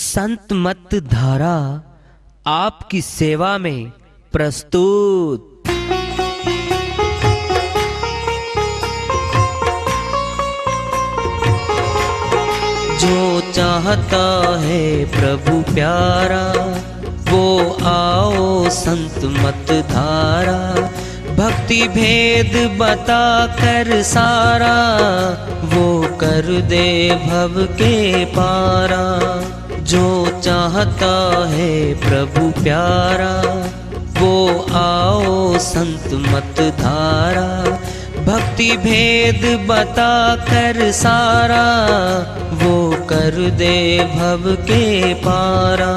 संत मत धारा आपकी सेवा में प्रस्तुत। जो चाहता है प्रभु प्यारा वो आओ संत मत धारा। भक्ति भेद बता कर सारा वो कर दे भव के पारा। जो चाहता है प्रभु प्यारा वो आओ संत मत धारा। भक्ति भेद बता कर सारा वो कर दे भव के पारा।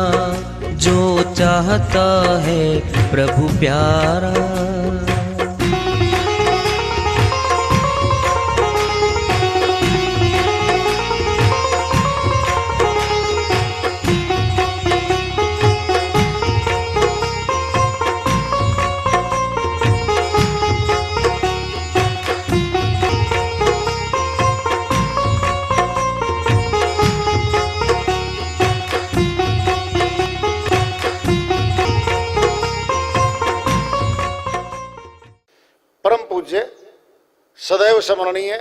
जो चाहता है प्रभु प्यारा। परम पूज्य सदैव स्मरणीय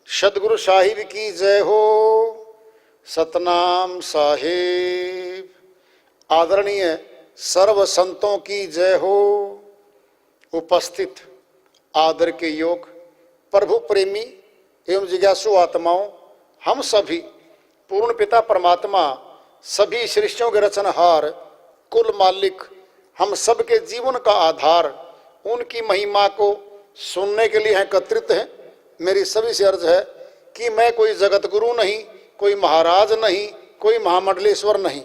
सदगुरु साहिब की जय हो। सतनाम साहिब। आदरणीय सर्व संतों की जय हो। उपस्थित आदर के योग प्रभु प्रेमी एवं जिज्ञासु आत्माओं, हम सभी पूर्ण पिता परमात्मा सभी सृष्टियों के रचनहार कुल मालिक हम सबके जीवन का आधार उनकी महिमा को सुनने के लिए एकत्रित हैं। मेरी सभी से अर्ज है कि मैं कोई जगत गुरु नहीं, कोई महाराज नहीं, कोई महामंडलेश्वर नहीं।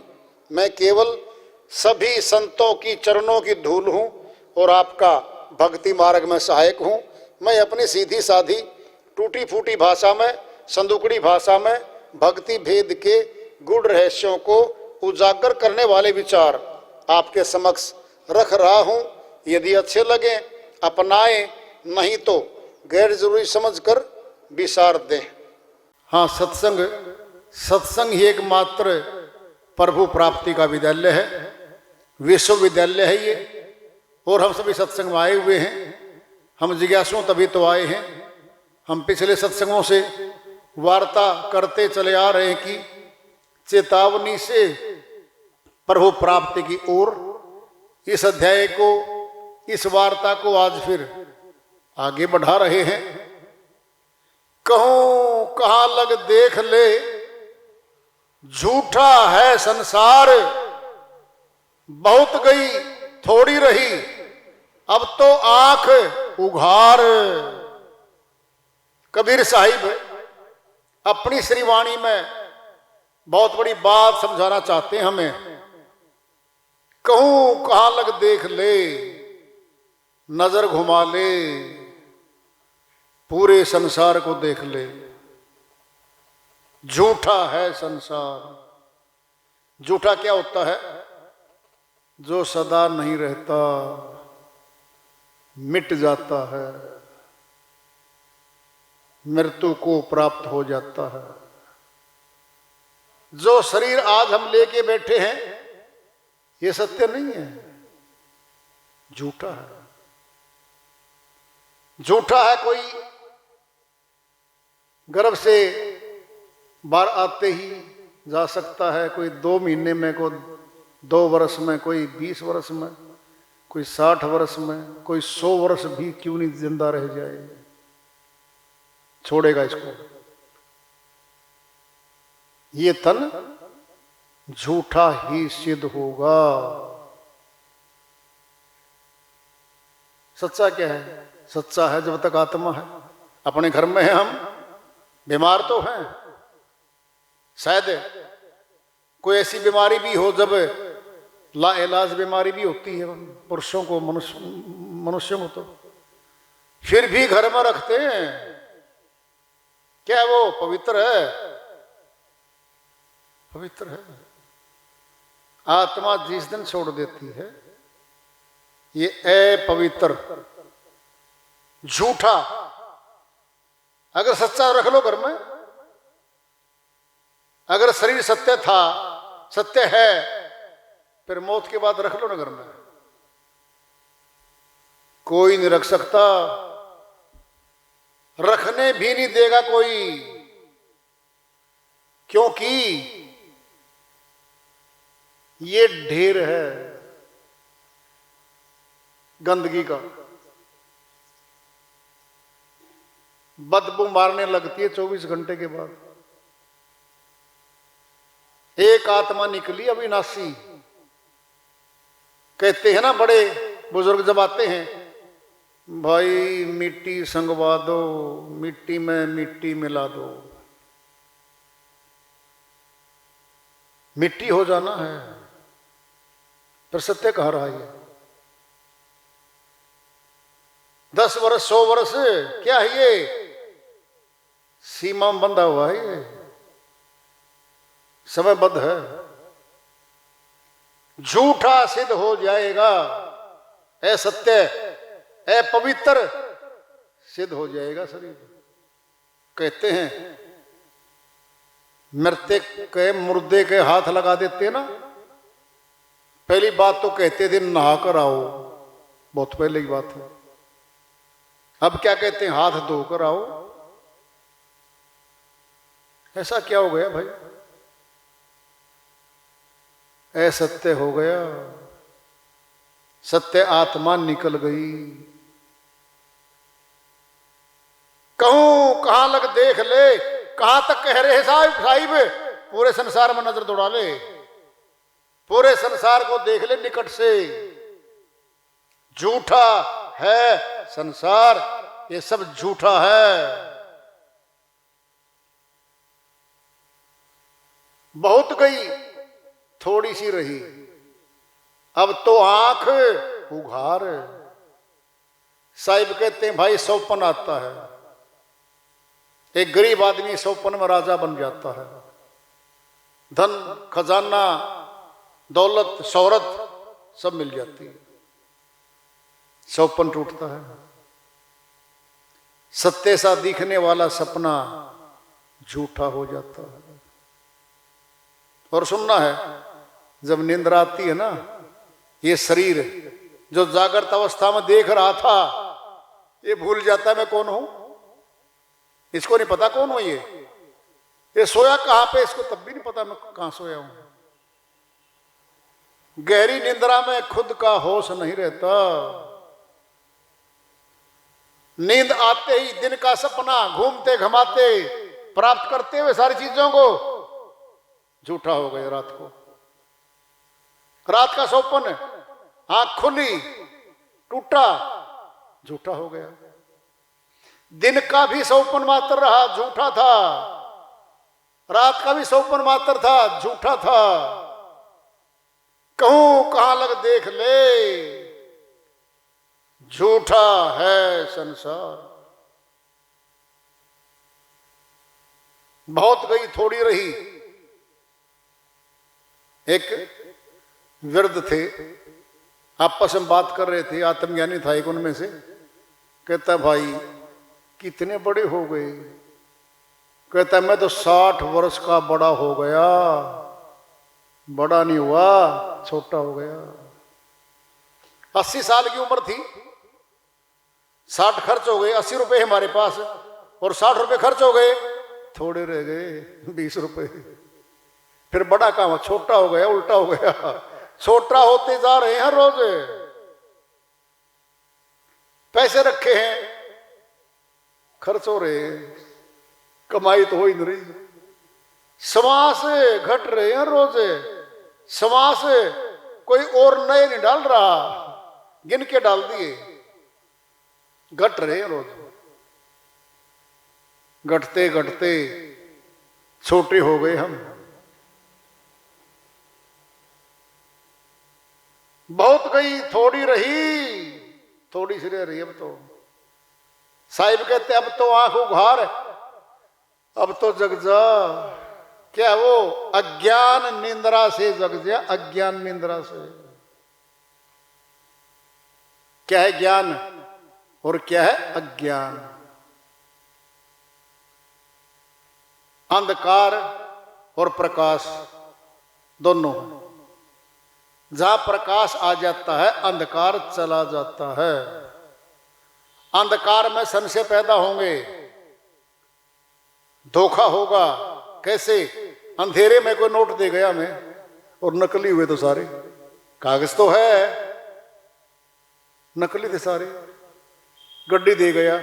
मैं केवल सभी संतों की चरणों की धूल हूँ और आपका भक्ति मार्ग में सहायक हूँ। मैं अपनी सीधी साधी टूटी फूटी भाषा में, संदुकड़ी भाषा में भक्ति भेद के गूढ़ रहस्यों को उजागर करने वाले विचार आपके समक्ष रख रहा हूँ। यदि अच्छे लगे अपनाएं, नहीं तो गैर जरूरी समझकर विसार दें। हाँ, सत्संग ही एकमात्र प्रभु प्राप्ति का विद्यालय है, विश्वविद्यालय है ये। और हम सभी सत्संग में आए हुए हैं। हम जिज्ञासु तभी तो आए हैं। हम पिछले सत्संगों से वार्ता करते चले आ रहे हैं कि चेतावनी से प्रभु प्राप्ति की ओर। इस अध्याय को, इस वार्ता को आज फिर आगे बढ़ा रहे हैं। कहूं कहां लग देख ले झूठा है संसार। बहुत गई थोड़ी रही अब तो आंख उघार। कबीर साहिब अपनी श्रीवाणी में बहुत बड़ी बात समझाना चाहते हैं हमें। कहूं कहां लग देख ले, नजर घुमा ले, पूरे संसार को देख ले। झूठा है संसार। झूठा क्या होता है? जो सदा नहीं रहता, मिट जाता है, मृत्यु को प्राप्त हो जाता है। जो शरीर आज हम लेके बैठे हैं ये सत्य नहीं है, झूठा है। झूठा है। कोई गर्भ से बाहर आते ही जा सकता है, कोई 2 महीने में, कोई 2 वर्ष में, कोई 20 वर्ष में, कोई 60 वर्ष में, कोई 100 वर्ष भी क्यों नहीं जिंदा रह जाए, छोड़ेगा इसको। ये तन झूठा ही सिद्ध होगा। सच्चा क्या है? सच्चा है जब तक आत्मा है। अपने घर में है हम, बीमार तो हैं। शायद कोई ऐसी बीमारी भी हो जब लाइलाज बीमारी भी होती है पुरुषों को, मनुष्यों को, तो फिर भी घर में रखते हैं। क्या वो पवित्र है? पवित्र है। आत्मा जिस दिन छोड़ देती है ये अपवित्र, झूठा। अगर सच्चा रख लो घर में, अगर शरीर सत्य था सत्य है, फिर मौत के बाद रख लो ना घर में, कोई नहीं रख सकता, रखने भी नहीं देगा कोई, क्योंकि ये ढेर है गंदगी का, बदबू मारने लगती है 24 घंटे के बाद। एक आत्मा निकली अविनाशी, कहते हैं ना बड़े बुजुर्ग जब आते हैं, भाई मिट्टी संगवा दो, मिट्टी में मिट्टी मिला दो, मिट्टी हो जाना है, पर सत्य कहाँ रहा है? 10 वर्ष 100 वर्ष क्या है ये? सीमा में बंधा हुआ है ये, समयबद्ध है, झूठा सिद्ध हो जाएगा, असत्य अपवित्र सिद्ध हो जाएगा शरीर। कहते हैं मृत्यु के मुर्दे के हाथ लगा देते ना, पहली बात तो कहते थे नहा कर आओ, बहुत पहले की बात है। अब क्या कहते हैं? हाथ धोकर आओ। ऐसा क्या हो गया भाई? असत्य हो गया, सत्य आत्मा निकल गई। कहूं कहां लग देख ले, कहां तक कह रहे साहिब, पूरे संसार में नजर दौड़ा ले, पूरे संसार को देख ले निकट से। झूठा है संसार, ये सब झूठा है। बहुत गई थोड़ी सी रही, अब तो आंख उघार। साहिब कहते हैं भाई सौपन आता है, एक गरीब आदमी सौपन में राजा बन जाता है, धन खजाना दौलत शोहरत सब मिल जाती है, सौपन टूटता है। सत्य सा दिखने वाला सपना झूठा हो जाता है। और सुनना है, जब नींद आती है ना, ये शरीर जो जागृत अवस्था में देख रहा था, ये भूल जाता है मैं कौन हूं। इसको नहीं पता कौन हूं ये सोया कहां पे, इसको तब भी नहीं पता मैं कहां सोया हूं। गहरी निंद्रा में खुद का होश नहीं रहता। नींद आते ही दिन का सपना घूमते घमाते प्राप्त करते हुए सारी चीजों को झूठा हो गया। रात को रात का सौपन, आंख खुली टूटा, झूठा हो गया। दिन का भी सौपन मात्र रहा, झूठा था। रात का भी सौपन मात्र था, झूठा था। कहूं कहां लग देख ले, झूठा है संसार। बहुत गई थोड़ी रही। एक वृद्ध थे, आपस में बात कर रहे थे, आत्मज्ञानी था एक उनमें से। कहता भाई कितने बड़े हो गए? कहता मैं तो 60 वर्ष का बड़ा हो गया। बड़ा नहीं हुआ, छोटा हो गया। 80 साल की उम्र थी, 60 खर्च हो गए, 80 रुपए हमारे पास, और 60 रुपए खर्च हो गए, थोड़े रह गए 20 रुपए। फिर बड़ा काम, छोटा हो गया, उल्टा हो गया। छोटा होते जा रहे हैं रोज। पैसे रखे हैं, खर्च हो रहे हैं, कमाई तो हो ही नहीं रही। श्वास घट रहे हैं रोज। श्वास कोई और नए नहीं डाल रहा, गिन के डाल दिए। घट रहे हैं रोज। घटते घटते छोटे हो गए हम। बहुत गई थोड़ी रही, थोड़ी सी रह रही अब तो। साहिब कहते अब तो आंख उघार, अब तो जग जा। क्या वो अज्ञान निंद्रा से जग जा, अज्ञान निंद्रा से। क्या है ज्ञान और क्या है अज्ञान? अंधकार और प्रकाश, दोनों। जहां प्रकाश आ जाता है अंधकार चला जाता है। अंधकार में संशय पैदा होंगे, धोखा होगा। कैसे? अंधेरे में कोई नोट दे गया हमें और नकली हुए तो सारे, कागज तो है नकली थे सारे। गड्डी दे गया।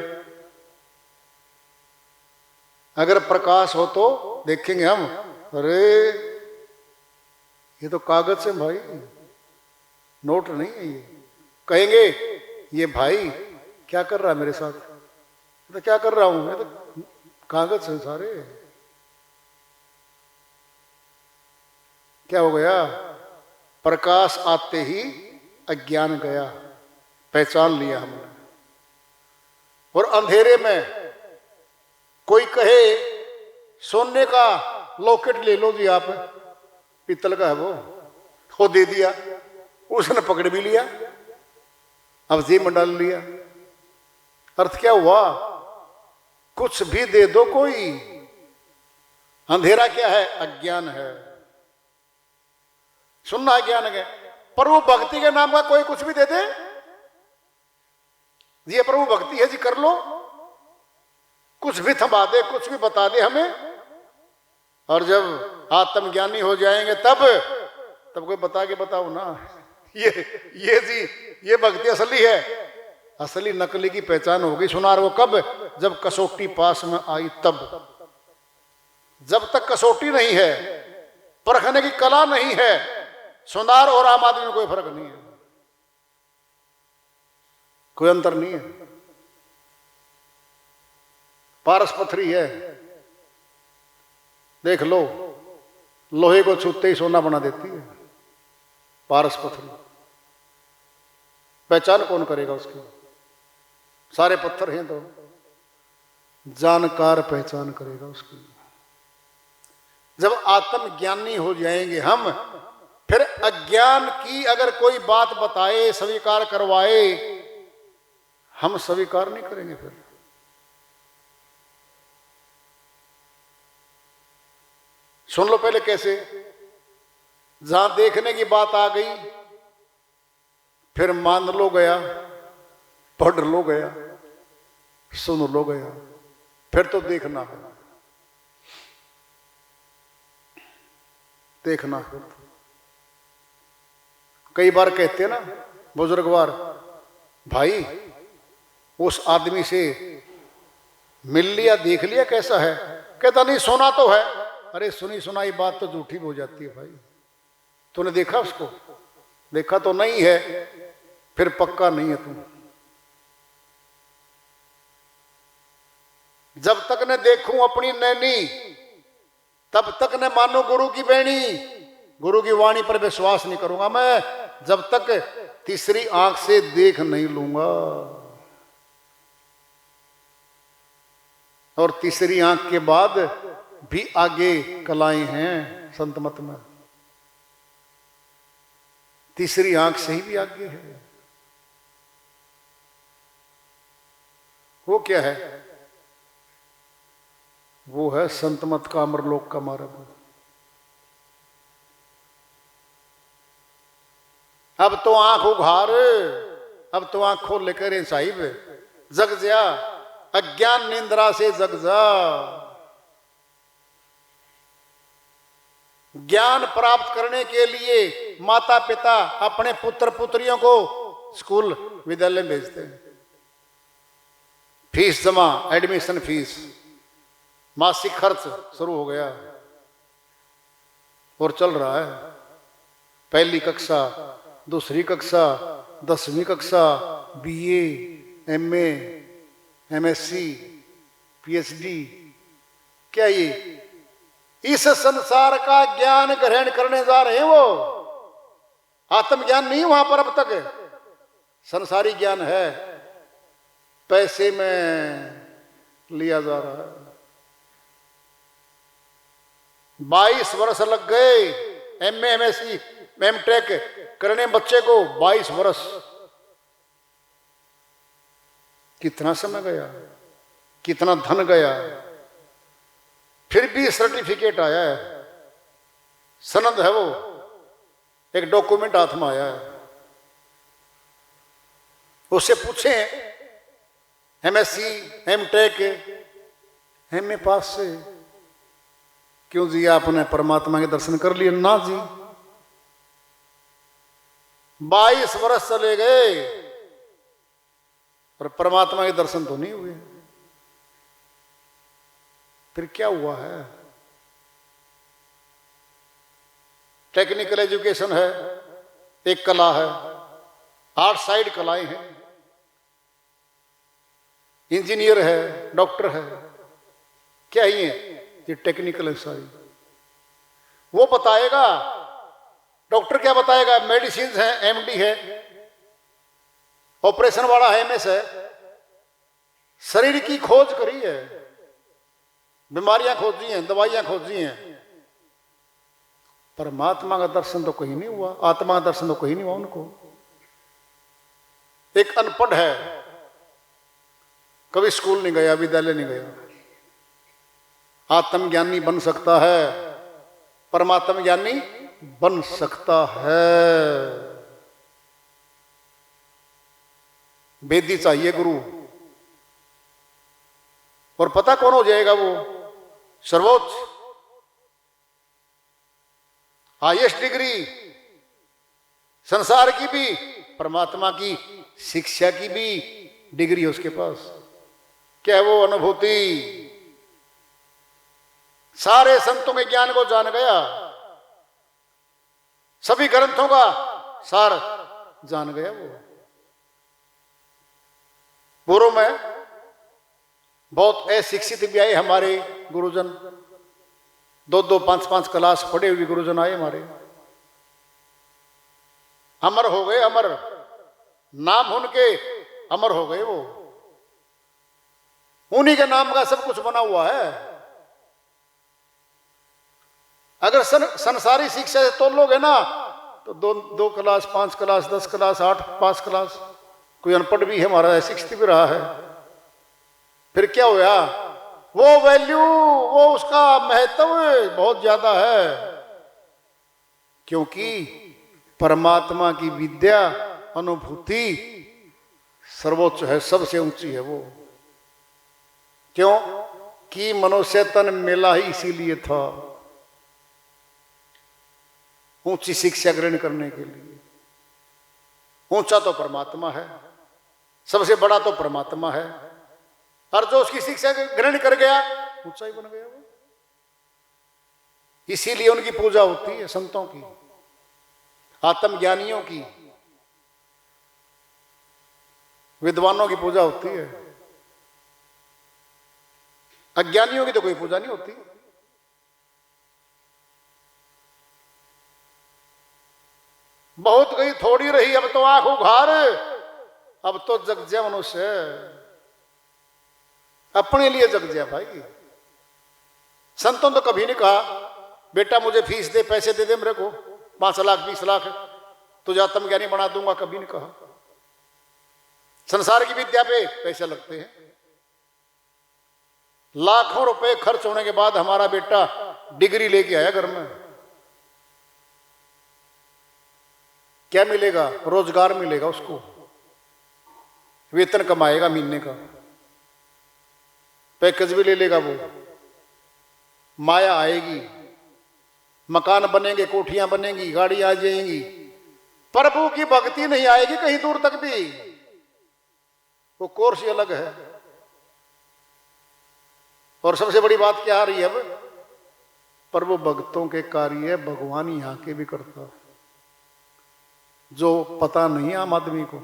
अगर प्रकाश हो तो देखेंगे हम, अरे ये तो कागज से भाई, नोट नहीं है ये। कहेंगे ये भाई क्या कर रहा है मेरे साथ? तो क्या कर रहा हूं मैं, तो कागज से सारे। क्या हो गया? प्रकाश आते ही अज्ञान गया, पहचान लिया हमने। और अंधेरे में कोई कहे सोने का लॉकेट ले लो जी आप, पीतल का है वो दे दिया, उसने पकड़ भी लिया, अब जेब में डाल लिया। अर्थ क्या हुआ? कुछ भी दे दो कोई। अंधेरा क्या है? अज्ञान है। सुनना ज्ञान है। प्रभु भक्ति के नाम का कोई कुछ भी दे दे, ये प्रभु भक्ति है जी, कर लो। कुछ भी थमा दे, कुछ भी बता दे हमें। और जब आत्मज्ञानी हो जाएंगे तब कोई बता के बताओ ना, ये जी ये भक्ति असली है। असली नकली की पहचान होगी सुनार वो कब? जब कसौटी पास में आई तब। जब तक कसौटी नहीं है, परखने की कला नहीं है, सुनार और आम आदमी में कोई फर्क नहीं है, कोई अंतर नहीं है। पारस पथरी है, देख लो, लोहे को छूते ही सोना बना देती है पारस पथरी। पहचान कौन करेगा उसकी? सारे पत्थर हैं तो जानकार पहचान करेगा उसकी। जब आत्मज्ञानी हो जाएंगे हम, फिर अज्ञान की अगर कोई बात बताए, स्वीकार करवाए, हम स्वीकार नहीं करेंगे। फिर सुन लो पहले कैसे। जहां देखने की बात आ गई, फिर मान लो गया, पढ़ लो गया, सुन लो गया, फिर तो देखना है। देखना है। कई बार कहते हैं ना बुजुर्गवार, भाई उस आदमी से मिल लिया, देख लिया कैसा है? कहता नहीं, सुना तो है। अरे सुनी सुनाई बात तो झूठी हो जाती है भाई। तूने देखा उसको? देखा तो नहीं है, फिर पक्का नहीं है तू। जब तक न देखूं अपनी नैनी, तब तक न मानो गुरु की बैणी। गुरु की वाणी पर विश्वास नहीं करूंगा मैं, जब तक तीसरी आंख से देख नहीं लूंगा। और तीसरी आंख के बाद भी आगे कलाएं हैं संत मत में। तीसरी आंख से ही भी आगे है। वो क्या है? वो है संत मत का अमरलोक का मार्ग। अब तो आंख उघार, अब तो आंख खोल लेकर साहिब, जग जा अज्ञान निंद्रा से, जग जा। ज्ञान प्राप्त करने के लिए माता पिता अपने पुत्र पुत्रियों को स्कूल विद्यालय में भेजते हैं। फीस जमा, एडमिशन फीस, मासिक खर्च शुरू हो गया और चल रहा है। पहली कक्षा, दूसरी कक्षा, 10वीं कक्षा, बीए, एमए, एमएससी, पीएचडी। क्या ये इस संसार का ज्ञान ग्रहण करने जा रहे हैं? वो आत्मज्ञान नहीं वहां पर अब तक। संसारी ज्ञान है, पैसे में लिया जा रहा है। 22 वर्ष लग गए एमए, एमएससी, एमटेक करने बच्चे को। 22 वर्ष, कितना समय गया, कितना धन गया। फिर भी सर्टिफिकेट आया है, सनद है वो, एक डॉक्यूमेंट हाथ में आया है। उससे पूछे एमएससी, एमटेक, एमए पास से, क्यों जी आपने परमात्मा के दर्शन कर लिए? ना जी, 22 वर्ष चले गए पर परमात्मा के दर्शन तो नहीं हुए। फिर क्या हुआ है? टेक्निकल एजुकेशन है, एक कला है, 8 साइड कलाएं हैं, इंजीनियर है, डॉक्टर है, क्या ही है ये टेक्निकल है सारी। वो बताएगा, डॉक्टर क्या बताएगा? मेडिसिन है, एमडी है, ऑपरेशन वाला है, एमएस है, शरीर की खोज करी है, बीमारियां खोजी हैं, दवाइयां खोजी हैं। परमात्मा का दर्शन तो कहीं नहीं हुआ, आत्मा का दर्शन तो कहीं नहीं हुआ उनको। एक अनपढ़ है, कभी स्कूल नहीं गया, विद्यालय नहीं गया, आत्मज्ञानी बन सकता है, परमात्मा ज्ञानी बन सकता है। वेदी चाहिए गुरु, और पता कौन हो जाएगा वो? सर्वोच्च हाईएस्ट डिग्री संसार की भी, परमात्मा की शिक्षा की भी डिग्री है उसके पास। क्या है वो? अनुभूति। सारे संतों के ज्ञान को जान गया, सभी ग्रंथों का सार जान गया वो। पूर्व में बहुत अशिक्षित भी आए हमारे गुरुजन, 2-2, 5-5 क्लास पढ़े हुए गुरुजन आए हमारे, अमर हो गए, अमर नाम उनके अमर हो गए वो। उन्हीं के नाम का सब कुछ बना हुआ है। अगर संसारी शिक्षा से तोलोगे ना तो 2 क्लास, 5 क्लास, 10 क्लास, 8 पास क्लास, कोई अनपढ़ भी है हमारा, शिक्षित भी रहा है, फिर क्या हुआ? वो वैल्यू, वो उसका महत्व बहुत ज्यादा है, क्योंकि परमात्मा की विद्या, अनुभूति सर्वोच्च है, सबसे ऊंची है वो। क्यों? कि मनुष्य तन मिला ही इसीलिए था, ऊंची शिक्षा ग्रहण करने के लिए। ऊंचा तो परमात्मा है, सबसे बड़ा तो परमात्मा है, और जो उसकी शिक्षा ग्रहण कर गया ऊंचा ही बन गया वो। इसीलिए उनकी पूजा होती है, संतों की, आत्मज्ञानियों की, विद्वानों की पूजा होती है। अज्ञानियों की तो कोई पूजा नहीं होती। बहुत गई थोड़ी रही, अब तो आंख उघार, अब तो जग जा मनुष्य, अपने लिए जग जा भाई। संतों तो कभी नहीं कहा बेटा मुझे फीस दे, पैसे दे दे मेरे को 5 लाख 20 लाख, तुझे आत्मज्ञानी बना दूंगा, कभी नहीं कहा। संसार की विद्या पे पैसे लगते हैं, लाखों रुपए खर्च होने के बाद हमारा बेटा डिग्री लेके आया घर में, क्या मिलेगा? रोजगार मिलेगा उसको, वेतन कमाएगा महीने का, पैकेज भी ले लेगा वो, माया आएगी, मकान बनेंगे, कोठियां बनेंगी, गाड़ी आ जाएंगी, प्रभु की भक्ति नहीं आएगी कहीं दूर तक भी। वो कोर्स ही अलग है। और सबसे बड़ी बात क्या आ रही है अब? प्रभु भक्तों के कार्य भगवान यहां के भी करता है, जो पता नहीं आम आदमी को।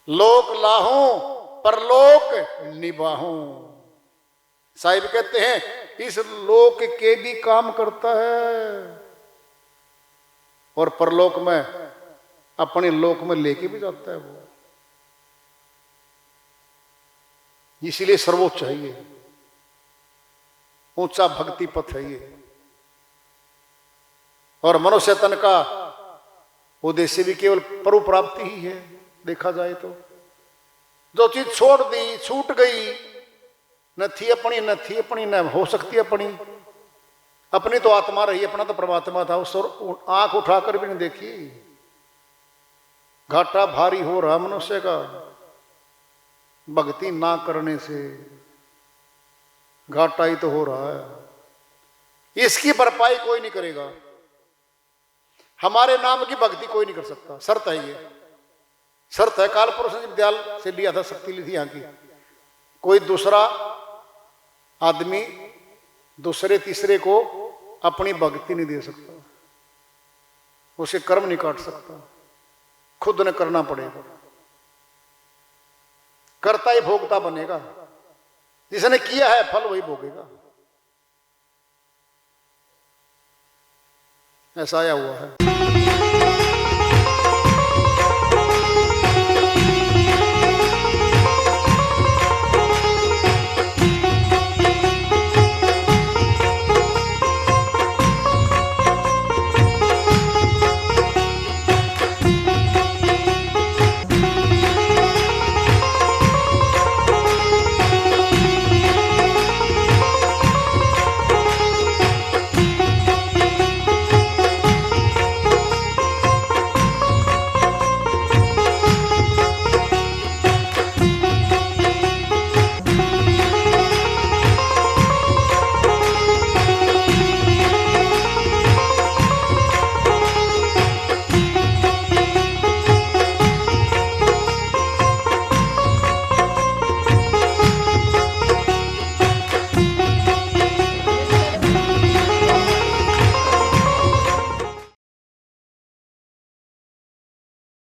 लोक लाहूं परलोक निभाऊं, साहिब कहते हैं इस लोक के भी काम करता है और परलोक में अपने लोक में लेके भी जाता है वो। इसीलिए सर्वोच्च है ये, ऊंचा भक्ति पथ है ये। और मनुष्य तन का उद्देश्य भी केवल प्रभु प्राप्ति ही है। देखा जाए तो जो चीज छोड़ दी, छूट गई, न थी अपनी, न थी अपनी, न हो सकती अपनी, अपनी तो आत्मा रही, अपना तो परमात्मा था, उस आंख उठाकर भी नहीं देखी। घाटा भारी हो रहा मनुष्य का भक्ति ना करने से, घाटा ही तो हो रहा है। इसकी भरपाई कोई नहीं करेगा, हमारे नाम की भक्ति कोई नहीं कर सकता। शर्त है, ये शर्त है। काल पुरुष ने विद्यालय से लिया था, शक्ति ली थी यहाँ की। कोई दूसरा आदमी दूसरे तीसरे को अपनी भक्ति नहीं दे सकता, उसे कर्म नहीं काट सकता, खुद ने करना पड़ेगा। करता ही भोगता बनेगा, जिसने किया है फल वही भोगेगा। ऐसा आया हुआ है।